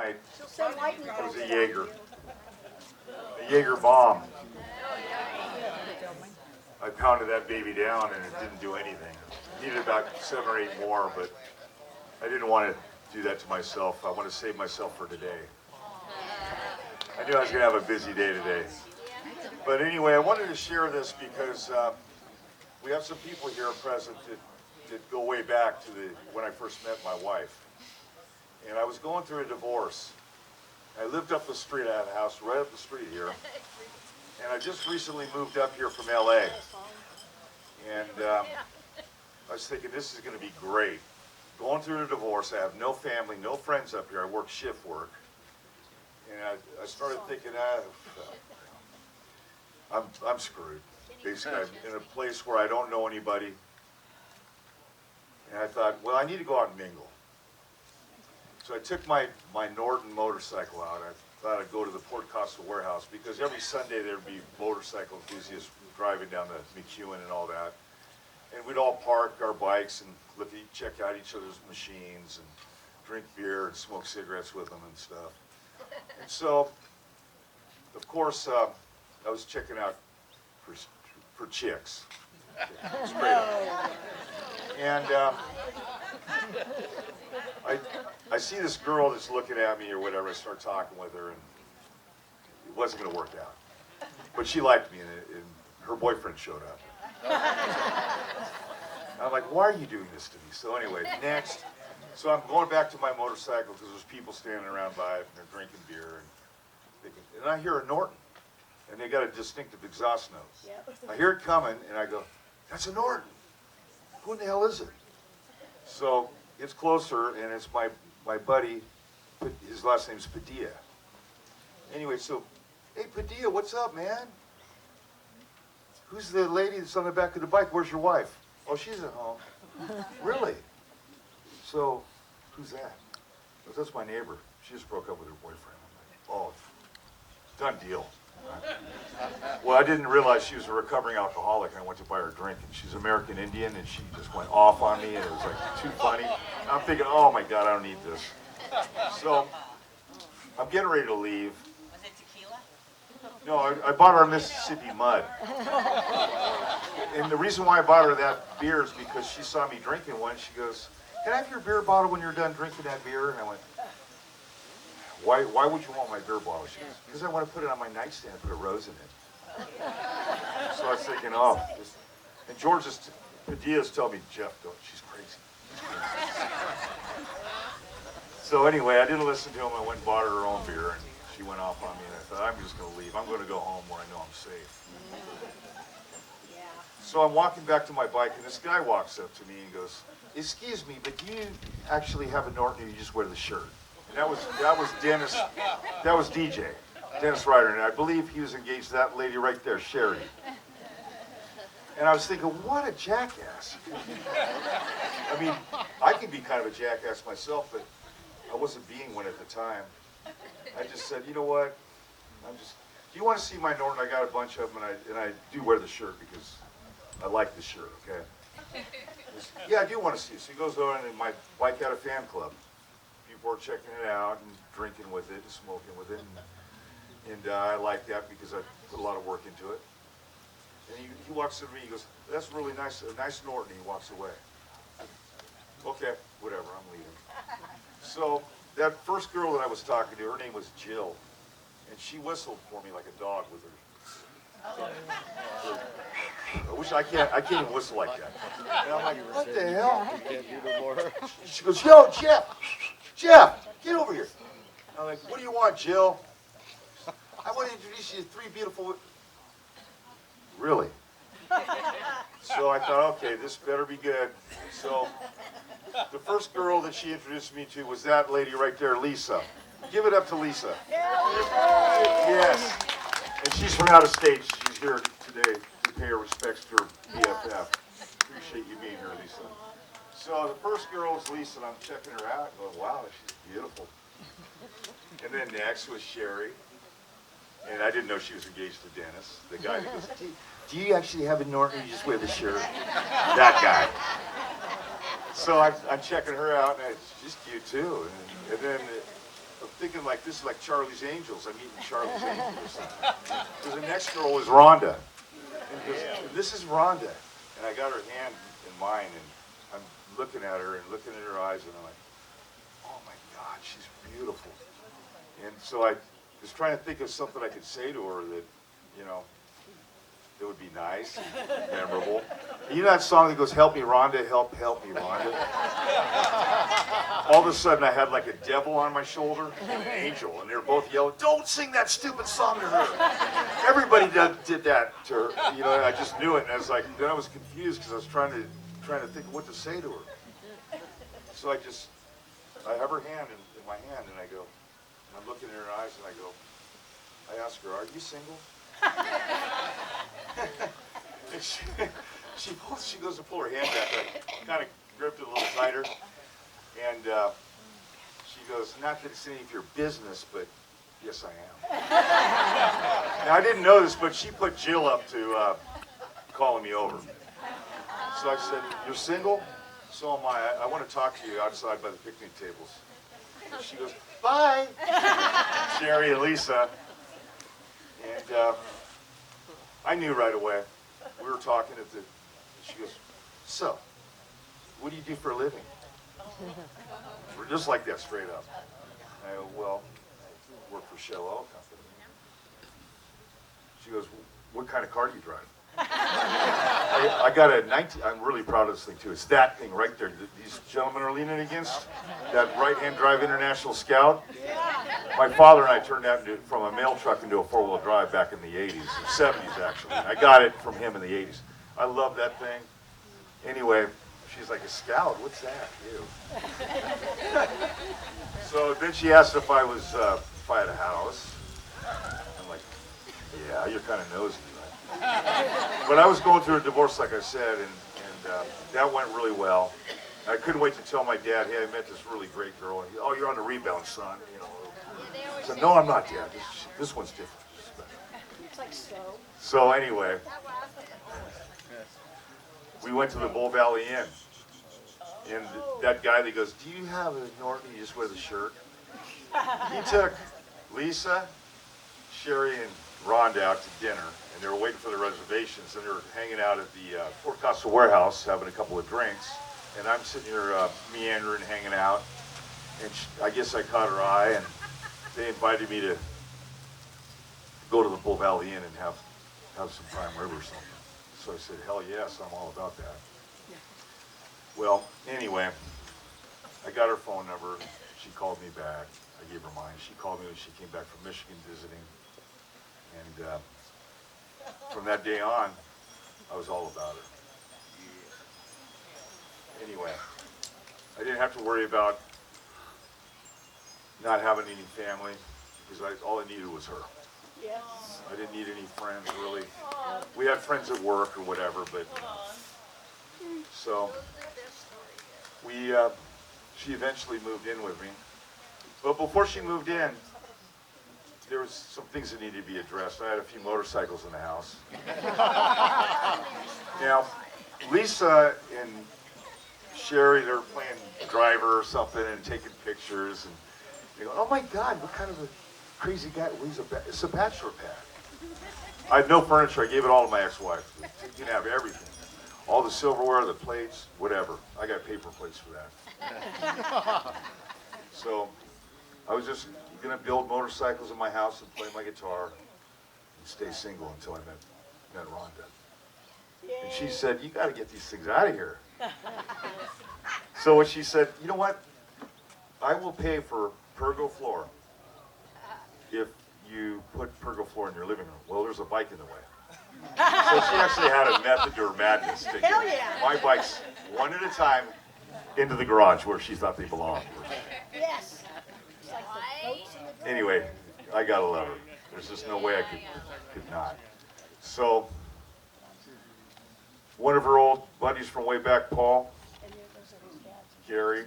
night. It was a Jaeger bomb. I pounded that baby down and it didn't do anything. Needed about 7 or 8 more, but I didn't want to do that to myself. I want to save myself for today. I knew I was going to have a busy day today. But anyway, I wanted to share this because we have some people here present that go way back to when I first met my wife. And I was going through a divorce. I lived up the street. I had a house right up the street here. And I just recently moved up here from LA. And I was thinking, this is going to be great. Going through a divorce, I have no family, no friends up here. I work shift work. And I started thinking, I'm screwed. Basically, I'm in a place where I don't know anybody. And I thought, well, I need to go out and mingle. So I took my Norton motorcycle out. I thought I'd go to the Port Costa warehouse because every Sunday there'd be motorcycle enthusiasts driving down the McEwen and all that. And we'd all park our bikes and check out each other's machines and drink beer and smoke cigarettes with them and stuff. And so, of course, I was checking out for chicks. Straight up. And I see this girl that's looking at me or whatever. I start talking with her, and it wasn't going to work out. But she liked me, and her boyfriend showed up. I'm like, why are you doing this to me? So anyway, next. So I'm going back to my motorcycle because there's people standing around by it, and they're drinking beer. And I hear a Norton, and they got a distinctive exhaust note. Yep. I hear it coming, and I go, that's a Norton. Who in the hell is it? So it's closer, and it's my buddy. His last name's Padilla. Anyway, so, hey, Padilla, what's up, man? Who's the lady that's on the back of the bike? Where's your wife? Oh, she's at home. Really? So, who's that? Well, that's my neighbor. She just broke up with her boyfriend. I'm like, oh, done deal. Well, I didn't realize she was a recovering alcoholic, and I went to buy her a drink, and she's American Indian, and she just went off on me, and it was like too funny. And I'm thinking, oh my God, I don't need this. So, I'm getting ready to leave. Was it tequila? No, I bought her a Mississippi Mud. And the reason why I bought her that beer is because she saw me drinking one. She goes, can I have your beer bottle when you're done drinking that beer? And I went, why would you want my beer bottle? She goes, because I want to put it on my nightstand and put a rose in it. So I was thinking, oh. And Padilla's telling me, Jeff, she's crazy. So anyway, I didn't listen to him. I went and bought her own beer, and she went off on me, and I thought, I'm just going to leave. I'm going to go home where I know I'm safe. So I'm walking back to my bike, and this guy walks up to me and goes, excuse me, but do you actually have a Norton, or you just wear the shirt? And that was Dennis, that was DJ, Dennis Ryder, and I believe he was engaged to that lady right there, Sherry. And I was thinking, what a jackass. I mean, I can be kind of a jackass myself, but I wasn't being one at the time. I just said, you know what, do you want to see my Norton? I got a bunch of them, and I do wear the shirt because I like the shirt, okay? Yeah, I do want to see it. So he goes over, and my bike had a fan club. People were checking it out and drinking with it and smoking with it. And I like that because I put a lot of work into it. And he walks up to me, he goes, that's really nice, a nice Norton. He walks away. Okay, whatever, I'm leaving. So that first girl that I was talking to, her name was Jill. And she whistled for me like a dog with her. I wish I can't even whistle like that. And I'm like, what the hell? She goes, yo, Jeff, get over here. I'm like, what do you want, Jill? I want to introduce you to 3 beautiful. Really? So I thought, okay, this better be good. So the first girl that she introduced me to was that lady right there, Lisa. Give it up to Lisa. Yes. And she's from out of state. She's here today to pay her respects to her BFF. Appreciate you being here, Lisa. So the first girl is Lisa, and I'm checking her out, going, wow, she's beautiful. And then next was Sherry. And I didn't know she was engaged to Dennis, the guy that goes, do you actually have a Norton or you just wear the shirt? That guy. So I'm checking her out, and she's cute too. And then, of thinking like this is like Charlie's Angels. I'm eating Charlie's Angels or something. Because the next girl was Rhonda. And goes, this is Rhonda. And I got her hand in mine, and I'm looking at her and looking in her eyes, and I'm like, oh my God, she's beautiful. And so I was trying to think of something I could say to her that, you know, that would be nice and memorable. You know that song that goes, help me Rhonda, help me Rhonda? All of a sudden I had like a devil on my shoulder and an angel, and they were both yelling, don't sing that stupid song to her. Everybody did that to her. You know, I just knew it, and I was like, then I was confused because I was trying to think of what to say to her. So I have her hand in my hand, and I go, and I'm looking in her eyes, and I ask her, are you single? And she goes to pull her hand back. I kind of gripped it a little tighter, and she goes, not that it's any of your business, but yes, I am. Now, I didn't know this, but she put Jill up to calling me over. So I said, you're single? So am I. I want to talk to you outside by the picnic tables. And she goes, bye, Sherry and Lisa. And I knew right away. We were talking she goes, so, what do you do for a living? We're just like that, straight up. I go, well, I work for Shell Oil Company. She goes, what kind of car do you drive? I got a 19, I'm really proud of this thing too. It's that thing right there. These gentlemen are leaning against, that right-hand drive International Scout. My father and I turned that from a mail truck into a four-wheel drive back in the 80s, 70s actually. I got it from him in the 80s. I love that thing. Anyway, she's like, a Scout? What's that? Ew. So then she asked if I had a house. I'm like, yeah, you're kind of nosy, right? But I was going through a divorce, like I said, and that went really well. I couldn't wait to tell my dad, hey, I met this really great girl. And he, oh, you're on the rebound, son. You know. I said, no, I'm not, Dad. This one's different. It's like so. So anyway, we went to the Bull Valley Inn. And that guy that goes, do you have a Norton? You just wear the shirt. He took Lisa, Sherry, and Rhonda out to dinner. And they were waiting for the reservations. And they were hanging out at the Fort Costa warehouse having a couple of drinks. And I'm sitting here meandering, hanging out. And I guess I caught her eye. And they invited me to go to the Bull Valley Inn and have some prime rib or something. So I said, hell yes, I'm all about that. Well, anyway, I got her phone number. She called me back. I gave her mine. She called me when she came back from Michigan visiting. And from that day on, I was all about her. Anyway, I didn't have to worry about not having any family, because all I needed was her. Yes. I didn't need any friends, really. We had friends at work or whatever, but so she eventually moved in with me. But before she moved in, there was some things that needed to be addressed. I had a few motorcycles in the house. Now, Lisa and Sherry, they're playing driver or something and taking pictures, and they go, oh my God, what kind of a crazy guy? Well, it's a bachelor pad. I had no furniture. I gave it all to my ex-wife. You can have everything. All the silverware, the plates, whatever. I got paper plates for that. So I was just going to build motorcycles in my house and play my guitar and stay single until I met Rhonda. And she said, you got to get these things out of here. So what she said, you know what? I will pay for pergo floor if you put pergo floor in your living room. Well, there's a bike in the way. So she actually had a method to her madness. To Hell get yeah. my bikes one at a time into the garage where she thought they belonged. Yes. It's like the goats in the garden. Anyway, I gotta love her. There's just no way I could not. So, one of her old buddies from way back, Paul, And there goes his dad. Gary,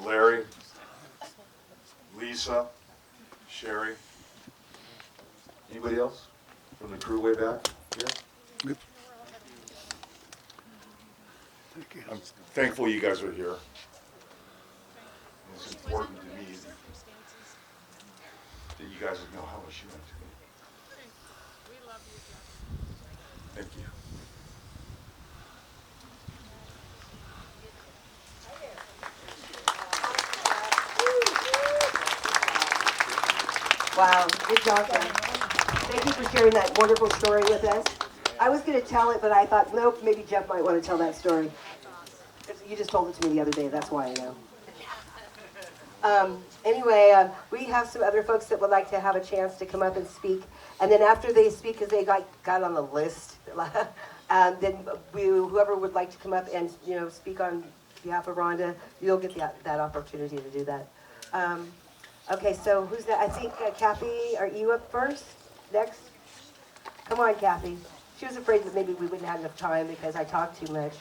Larry, Lisa, Sherry. Anybody else from the crew way back? Yeah. Yep. I'm thankful you guys are here. it's important to me that you guys would know how much you meant to me. Thank you. Wow, good job, guys. Thank you for sharing that wonderful story with us. I was going to tell it, but I thought, nope, maybe Jeff might want to tell that story. You just told it to me the other day, that's why I know. Anyway, we have some other folks that would like to have a chance to come up and speak. And then after they speak, because they got on the list, then whoever would like to come up and speak on behalf of Rhonda, you'll get that opportunity to do that. Okay, so who's that? I think Kathy, are you up first? Next? Come on, Kathy. She was afraid that maybe we wouldn't have enough time because I talk too much.